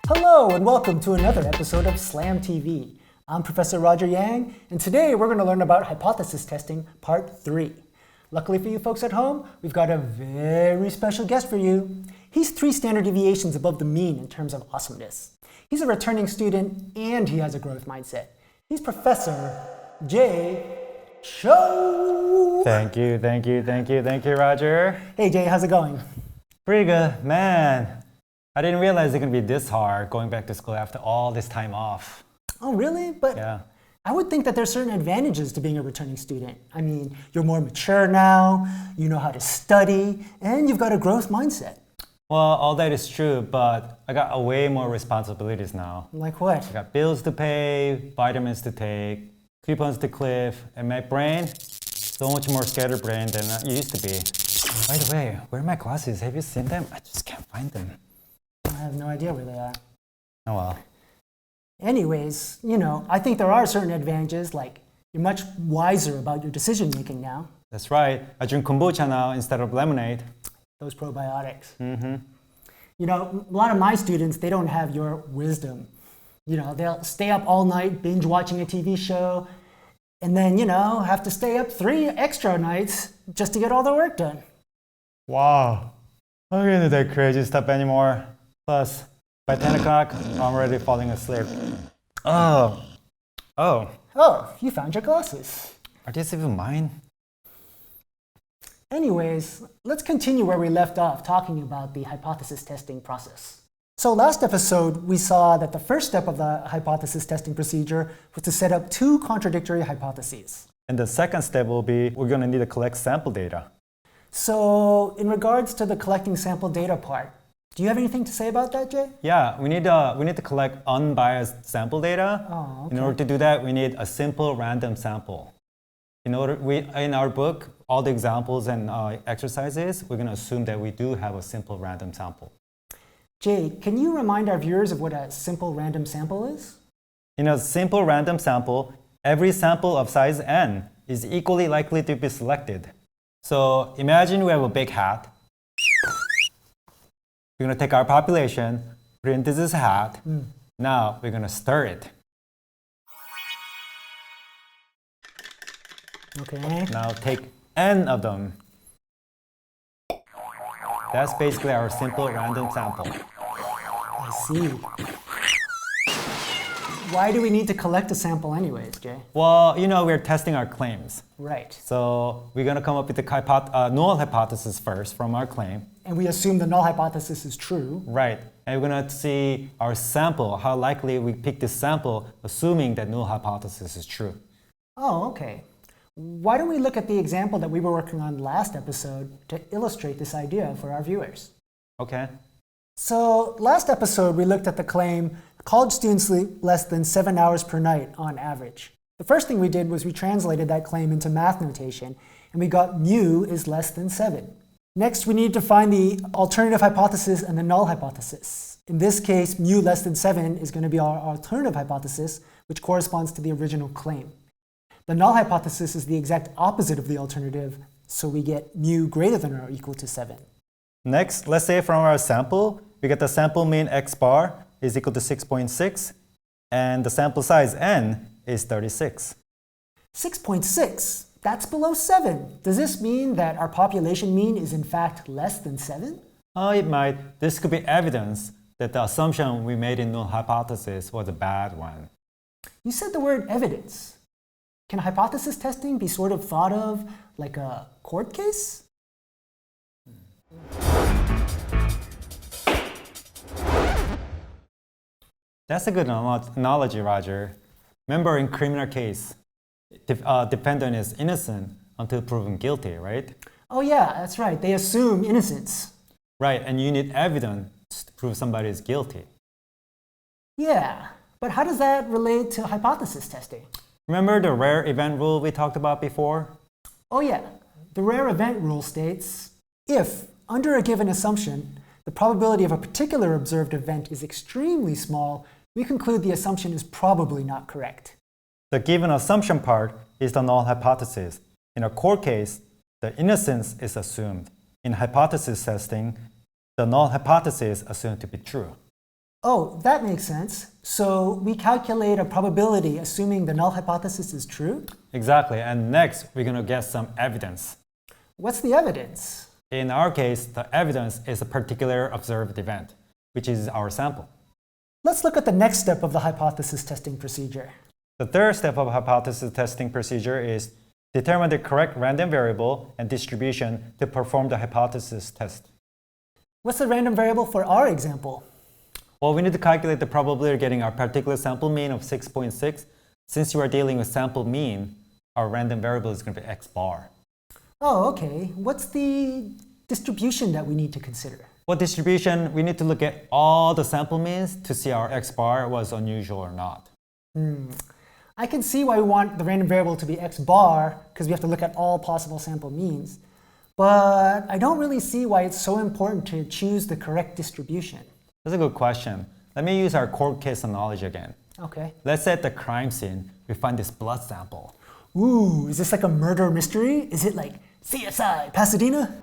Hello and welcome to another episode of Slam TV. I'm Professor Roger Yang, and today we're going to learn about hypothesis testing part 3. Luckily for you folks at home, we've got a very special guest for you. He's 3 standard deviations above the mean in terms of awesomeness. He's a returning student and he has a growth mindset. He's Professor Jay Cho. Thank you, Roger. Hey Jay, how's it going? Pretty good, man. I didn't realize it's gonna be this hard going back to school after all this time off. Oh, really? But Yeah. I would think that there's certain advantages to being a returning student. I mean, you're more mature now, you know how to study, and you've got a growth mindset. Well, all that is true, but I got way more responsibilities now. Like what? I got bills to pay, vitamins to take, coupons to clip, and my brain, so much more scatterbrained than it used to be. By the way, where are my glasses? Have you seen them? I just can't find them. I have no idea where they are. Oh well. Anyways, I think there are certain advantages, like you're much wiser about your decision making now. That's right. I drink kombucha now instead of lemonade. Those probiotics. Mm-hmm. A lot of my students, they don't have your wisdom. They'll stay up all night binge watching a TV show and then, have to stay up 3 extra nights just to get all their work done. Wow. I don't do that crazy stuff anymore. Plus, by 10 o'clock, I'm already falling asleep. Oh, You found your glasses. are these even mine? Anyways, let's continue where we left off talking about the hypothesis testing process. So last episode, we saw that the first step of the hypothesis testing procedure was to set up 2 contradictory hypotheses. And the second step will be we're going to need to collect sample data. So in regards to the collecting sample data part, do you have anything to say about that, Jay? Yeah, we need to collect unbiased sample data. Oh, okay. In order to do that, we need a simple random sample. In our book, all the examples and exercises, we're going to assume that we do have a simple random sample. Jay, can you remind our viewers of what a simple random sample is? In a simple random sample, every sample of size n is equally likely to be selected. So imagine we have a big hat. We're going to take our population, put it into this hat. Now we're going to stir it. Okay. Now take n of them. That's basically our simple random sample. I see. Why do we need to collect a sample anyways, Jay? Well, we're testing our claims. Right. So we're going to come up with the null hypothesis first from our claim. And we assume the null hypothesis is true. Right. And we're going to see our sample, how likely we pick this sample, assuming that null hypothesis is true. Oh, okay. Why don't we look at the example that we were working on last episode to illustrate this idea for our viewers? Okay. So last episode, we looked at the claim, college students sleep less than 7 hours per night on average. The first thing we did was we translated that claim into math notation, and we got mu is less than 7. Next, we need to find the alternative hypothesis and the null hypothesis. In this case, mu less than 7 is going to be our alternative hypothesis, which corresponds to the original claim. The null hypothesis is the exact opposite of the alternative, so we get mu greater than or equal to 7. Next, let's say from our sample, we get the sample mean x bar is equal to 6.6, and the sample size n is 36. 6.6? That's below 7. Does this mean that our population mean is in fact less than 7? It might. This could be evidence that the assumption we made in null hypothesis was a bad one. You said the word evidence. Can hypothesis testing be sort of thought of like a court case? That's a good analogy, Roger. Remember in criminal case, defendant is innocent until proven guilty, right? Oh yeah, that's right. They assume innocence. Right, and you need evidence to prove somebody is guilty. Yeah, but how does that relate to hypothesis testing? Remember the rare event rule we talked about before? Oh yeah, the rare event rule states, if, under a given assumption, the probability of a particular observed event is extremely small, we conclude the assumption is probably not correct. The given assumption part is the null hypothesis. In a court case, the innocence is assumed. In hypothesis testing, the null hypothesis is assumed to be true. Oh, that makes sense. So we calculate a probability assuming the null hypothesis is true? Exactly, and next we're going to get some evidence. What's the evidence? In our case, the evidence is a particular observed event, which is our sample. Let's look at the next step of the hypothesis testing procedure. The third step of hypothesis testing procedure is determine the correct random variable and distribution to perform the hypothesis test. What's the random variable for our example? Well, we need to calculate the probability of getting our particular sample mean of 6.6. Since you are dealing with sample mean, our random variable is going to be x bar. Oh, okay. What's the distribution that we need to consider? What distribution? We need to look at all the sample means to see our x bar was unusual or not. I can see why we want the random variable to be x bar, because we have to look at all possible sample means. But I don't really see why it's so important to choose the correct distribution. That's a good question. Let me use our court case analogy again. Okay. Let's say at the crime scene, we find this blood sample. Ooh, is this like a murder mystery? Is it like CSI, Pasadena?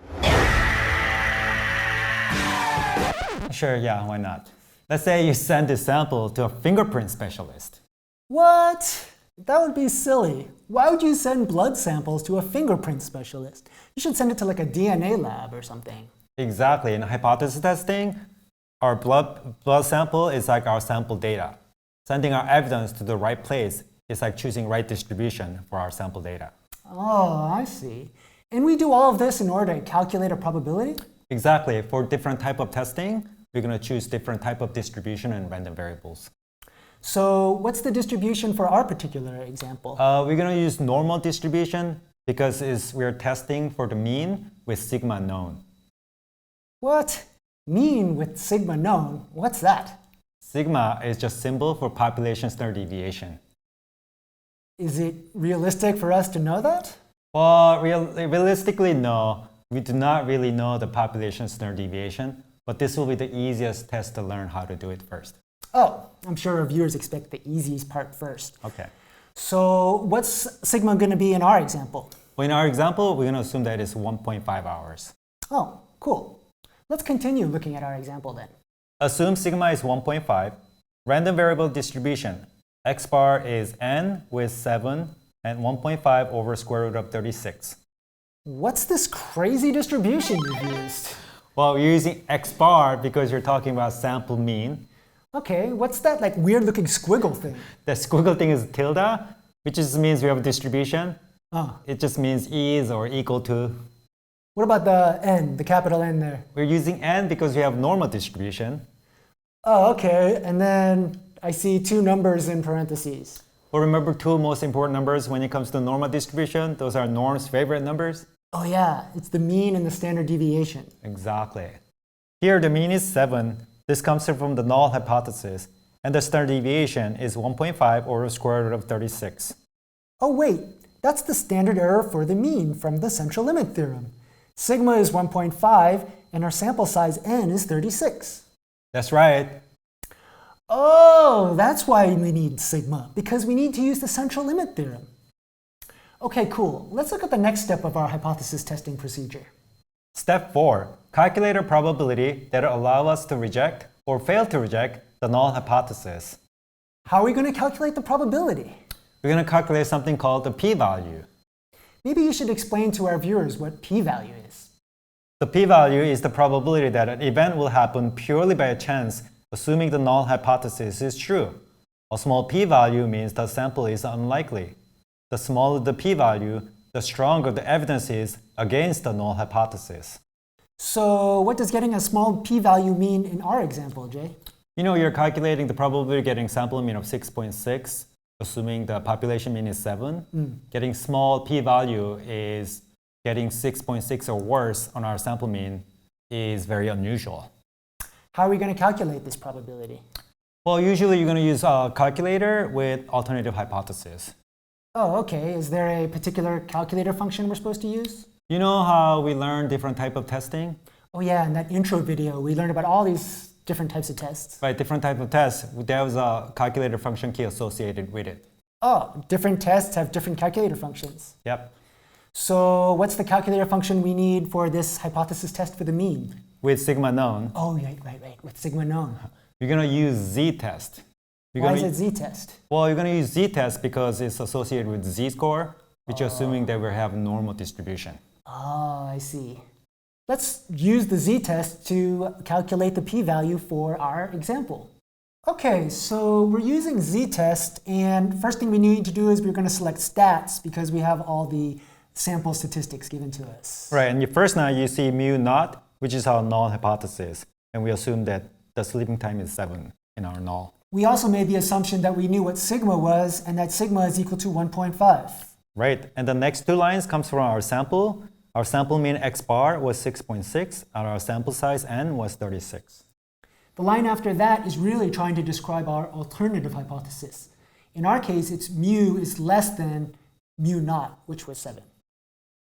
Sure, yeah, why not? Let's say you send this sample to a fingerprint specialist. What? That would be silly. Why would you send blood samples to a fingerprint specialist? You should send it to like a DNA lab or something. Exactly. In hypothesis testing, our blood sample is like our sample data. Sending our evidence to the right place is like choosing right distribution for our sample data. Oh, I see. And we do all of this in order to calculate a probability? Exactly. For different type of testing, we're going to choose different type of distribution and random variables. So what's the distribution for our particular example? We're going to use normal distribution because we're testing for the mean with sigma known. What? Mean with sigma known? What's that? Sigma is just symbol for population standard deviation. Is it realistic for us to know that? Well, realistically, no. We do not really know the population standard deviation, but this will be the easiest test to learn how to do it first. Oh, I'm sure our viewers expect the easiest part first. Okay. So what's sigma going to be in our example? Well, in our example, we're going to assume that it's 1.5 hours. Oh, cool. Let's continue looking at our example then. Assume sigma is 1.5. Random variable distribution. X bar is n with 7 and 1.5 over square root of 36. What's this crazy distribution you've used? Well, we're using x bar because you're talking about sample mean. Okay, what's that like weird looking squiggle thing? The squiggle thing is tilde, which just means we have a distribution. Oh. It just means is or equal to. What about the n, the capital N there? We're using n because we have normal distribution. Oh, okay. And then I see two numbers in parentheses. Well, remember two most important numbers when it comes to normal distribution? Those are norm's favorite numbers. Oh yeah, it's the mean and the standard deviation. Exactly. Here the mean is 7. This comes from the null hypothesis. And the standard deviation is 1.5 over square root of 36. Oh wait, that's the standard error for the mean from the central limit theorem. Sigma is 1.5 and our sample size n is 36. That's right. Oh, that's why we need sigma, because we need to use the central limit theorem. Okay, cool. Let's look at the next step of our hypothesis testing procedure. Step 4. Calculate a probability that will allow us to reject or fail to reject the null hypothesis. How are we going to calculate the probability? We're going to calculate something called the p-value. Maybe you should explain to our viewers what p-value is. The p-value is the probability that an event will happen purely by chance, assuming the null hypothesis is true. A small p-value means the sample is unlikely. The smaller the p-value, the stronger the evidence is against the null hypothesis. So what does getting a small p-value mean in our example, Jay? You know, you're calculating the probability of getting sample mean of 6.6, assuming the population mean is 7. Getting small p-value is getting 6.6 or worse on our sample mean is very unusual. How are we going to calculate this probability? Well, usually you're going to use a calculator with alternative hypothesis. Oh, okay. Is there a particular calculator function we're supposed to use? You know how we learn different type of testing? Oh yeah, in that intro video, we learned about all these different types of tests. Right, different type of tests. There was a calculator function key associated with it. Oh, different tests have different calculator functions. Yep. So what's the calculator function we need for this hypothesis test for the mean? With sigma known. Oh, right. With sigma known. You're going to use Z-test. Why is it Z-test? Well, you're going to use Z-test because it's associated with Z-score, which is assuming that we have normal distribution. Oh, I see. Let's use the Z-test to calculate the p-value for our example. Okay, so we're using Z-test, and first thing we need to do is we're going to select stats because we have all the sample statistics given to us. Right, and first now you see mu naught, which is our null hypothesis, and we assume that the sleeping time is 7 in our null. We also made the assumption that we knew what sigma was, and that sigma is equal to 1.5. Right, and the next two lines comes from our sample. Our sample mean x bar was 6.6, and our sample size n was 36. The line after that is really trying to describe our alternative hypothesis. In our case, it's mu is less than mu naught, which was 7.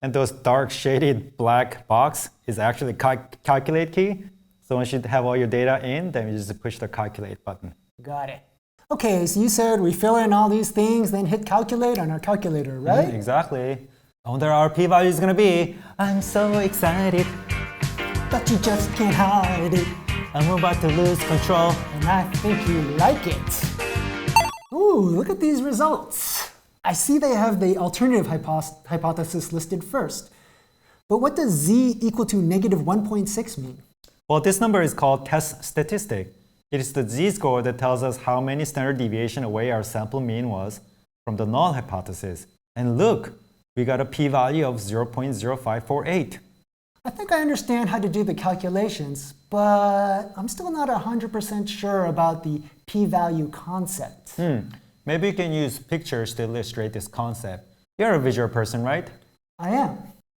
And those dark shaded black box is actually calculate key. So once you have all your data in, then you just push the calculate button. Got it. Okay, so you said we fill in all these things, then hit calculate on our calculator, right? Exactly. I wonder our p-value is going to be. I'm so excited. But you just can't hide it. I'm about to lose control. And I think you like it. Ooh, look at these results. I see they have the alternative hypothesis listed first. But what does z equal to negative 1.6 mean? Well, this number is called test statistic. It is the z-score that tells us how many standard deviation away our sample mean was from the null hypothesis. And look, we got a p-value of 0.0548. I think I understand how to do the calculations, but I'm still not 100% sure about the p-value concept. Maybe you can use pictures to illustrate this concept. You're a visual person, right? I am.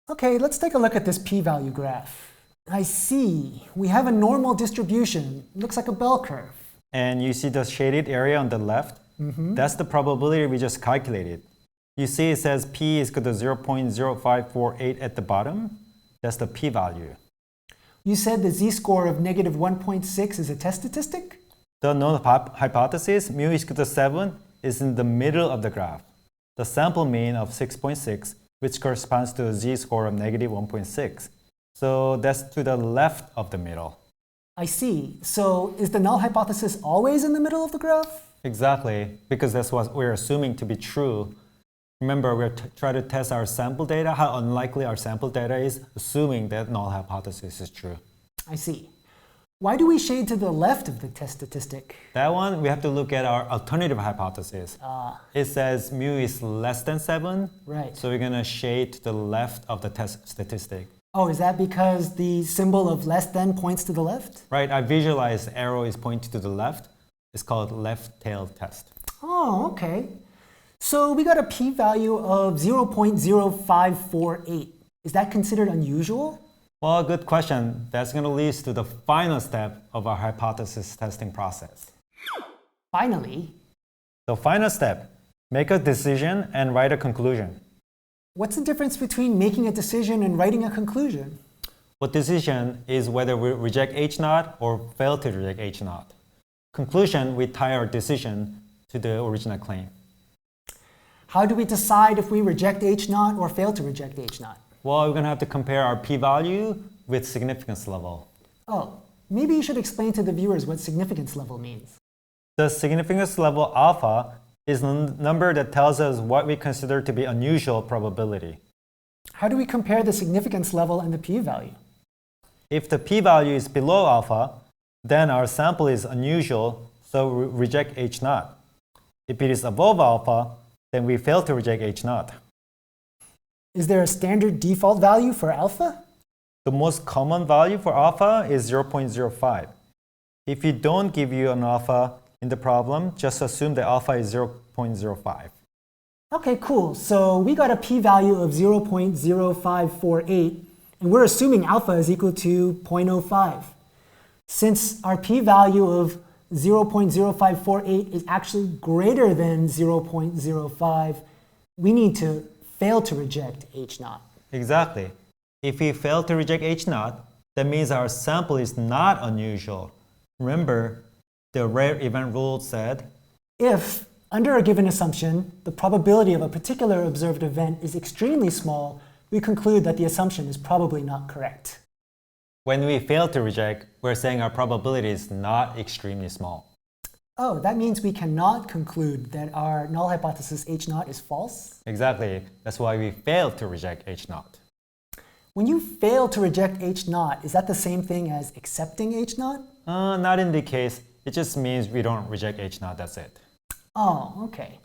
Okay, let's take a look at this p-value graph. I see. We have a normal distribution. Looks like a bell curve. And you see the shaded area on the left? That's the probability we just calculated. You see it says p is equal to 0.0548 at the bottom. That's the p-value. You said the z-score of negative 1.6 is a test statistic? The null hypothesis, mu is equal to 7, is in the middle of the graph. The sample mean of 6.6, which corresponds to a z-score of negative 1.6. So that's to the left of the middle. I see. So is the null hypothesis always in the middle of the graph? Exactly, because that's what we're assuming to be true. Remember, we're trying to test our sample data, how unlikely our sample data is, assuming that null hypothesis is true. I see. Why do we shade to the left of the test statistic? That one, we have to look at our alternative hypothesis. It says mu is less than 7. Right. So we're going to shade to the left of the test statistic. Oh, is that because the symbol of less than points to the left? Right, I visualize the arrow is pointing to the left. It's called left tail test. Oh, okay. So we got a p-value of 0.0548. Is that considered unusual? Well, good question. That's going to lead to the final step of our hypothesis testing process. Finally. The final step, make a decision and write a conclusion. What's the difference between making a decision and writing a conclusion? Well, decision is whether we reject H naught or fail to reject H naught. Conclusion, we tie our decision to the original claim. How do we decide if we reject H naught or fail to reject H naught? Well, we're going to have to compare our p-value with significance level. Oh, maybe you should explain to the viewers what significance level means. The significance level alpha is the number that tells us what we consider to be unusual probability. How do we compare the significance level and the p-value? If the p-value is below alpha, then our sample is unusual, so we reject H naught. If it is above alpha, then we fail to reject H naught. Is there a standard default value for alpha? The most common value for alpha is 0.05. If it don't give you an alpha in the problem, just assume the alpha is 0.05. Okay, cool. So we got a p-value of 0.0548, and we're assuming alpha is equal to 0.05. Since our p-value of 0.0548 is actually greater than 0.05, we need to fail to reject H naught. Exactly. If we fail to reject H naught, that means our sample is not unusual. Remember, the rare event rule said, if, under a given assumption, the probability of a particular observed event is extremely small, we conclude that the assumption is probably not correct. When we fail to reject, we're saying our probability is not extremely small. Oh, that means we cannot conclude that our null hypothesis H0 is false? Exactly. That's why we fail to reject H0. When you fail to reject H0, is that the same thing as accepting H0? Not in the case. It just means we don't reject H0, that's it. Oh, okay.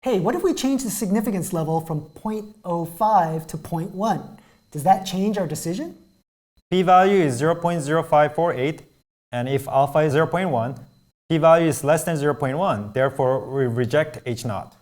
Hey, what if we change the significance level from 0.05 to 0.1? Does that change our decision? P-value is 0.0548, and if alpha is 0.1, P-value is less than 0.1, therefore we reject H0.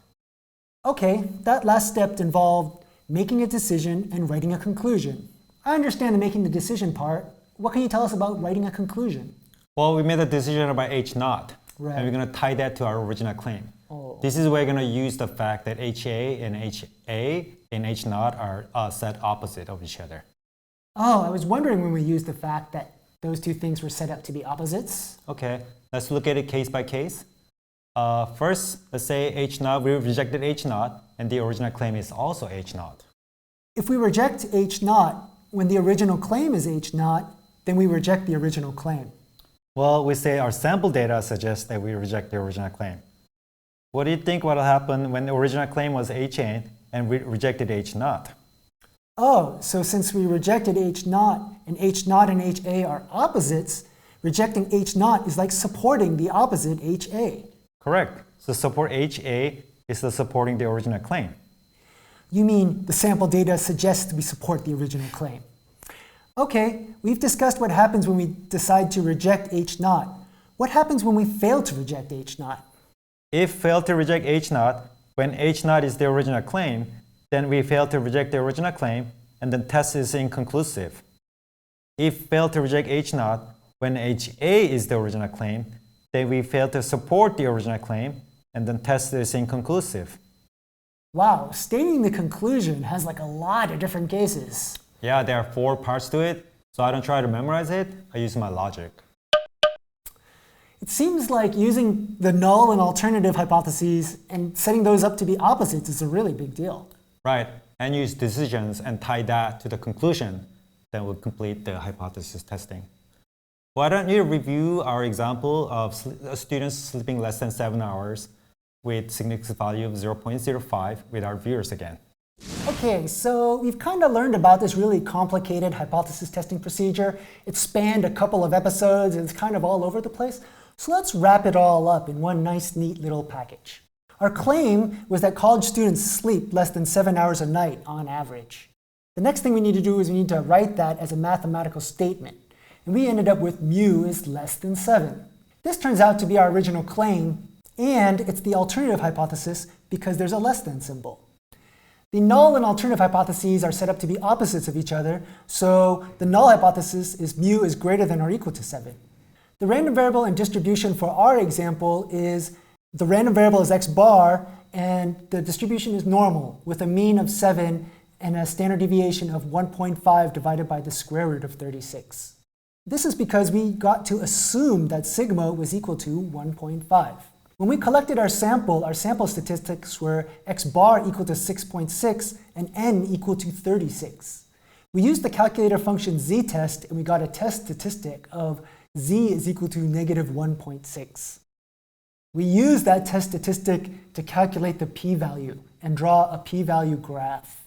Okay, that last step involved making a decision and writing a conclusion. I understand the making the decision part. What can you tell us about writing a conclusion? Well, we made a decision about H0, Right. and we're going to tie that to our original claim. Oh. This is where we're going to use the fact that HA and HA and H0 are set opposite of each other. Oh, I was wondering when we used the fact that those two things were set up to be opposites. Okay, let's look at it case by case. First, let's say H0, we rejected H0, and the original claim is also H0. If we reject H0 when the original claim is H0, then we reject the original claim. Well, we say our sample data suggests that we reject the original claim. What do you think will happen when the original claim was HA and we rejected H0? Oh, so since we rejected H0 and HA are opposites, rejecting H0 is like supporting the opposite HA. Correct. So support HA is the supporting the original claim. You mean the sample data suggests we support the original claim. Okay, we've discussed what happens when we decide to reject H0. What happens when we fail to reject H0? If fail to reject H0, when H0 is the original claim, then we fail to reject the original claim, and then test is inconclusive. If fail to reject H0, when HA is the original claim, then we fail to support the original claim, and then test is inconclusive. Wow, stating the conclusion has like a lot of different cases. Yeah, there are 4 parts to it, so I don't try to memorize it, I use my logic. It seems like using the null and alternative hypotheses and setting those up to be opposites is a really big deal. Right, and use decisions and tie that to the conclusion, then we'll complete the hypothesis testing. Why don't you review our example of students sleeping less than 7 hours with significance value of 0.05 with our viewers again. Okay, so we've kind of learned about this really complicated hypothesis testing procedure. It spanned a couple of episodes and it's kind of all over the place. So let's wrap it all up in one nice, neat little package. Our claim was that college students sleep less than 7 hours a night on average. The next thing we need to do is we need to write that as a mathematical statement. And we ended up with mu is less than 7. This turns out to be our original claim, and it's the alternative hypothesis because there's a less than symbol. The null and alternative hypotheses are set up to be opposites of each other, so the null hypothesis is mu is greater than or equal to 7. The random variable and distribution for our example is the random variable is x bar, and the distribution is normal with a mean of 7 and a standard deviation of 1.5 divided by the square root of 36. This is because we got to assume that sigma was equal to 1.5. When we collected our sample statistics were x bar equal to 6.6 and n equal to 36. We used the calculator function ZTest and we got a test statistic of z is equal to negative 1.6. We used that test statistic to calculate the p-value and draw a p-value graph.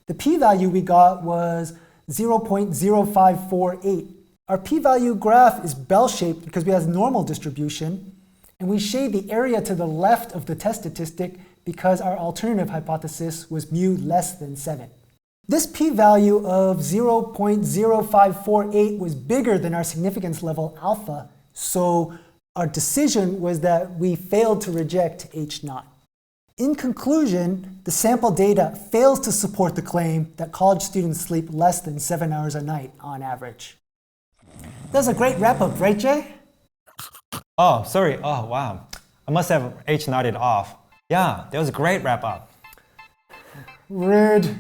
The p-value we got was 0.0548. Our p-value graph is bell-shaped because we have normal distribution, and we shade the area to the left of the test statistic because our alternative hypothesis was mu less than 7. This p-value of 0.0548 was bigger than our significance level alpha, so our decision was that we failed to reject H0. In conclusion, the sample data fails to support the claim that college students sleep less than 7 hours a night on average. That's a great wrap-up, right, Jay? Oh, sorry. Oh, wow. I must have H0'd off. Yeah, that was a great wrap-up. Rude.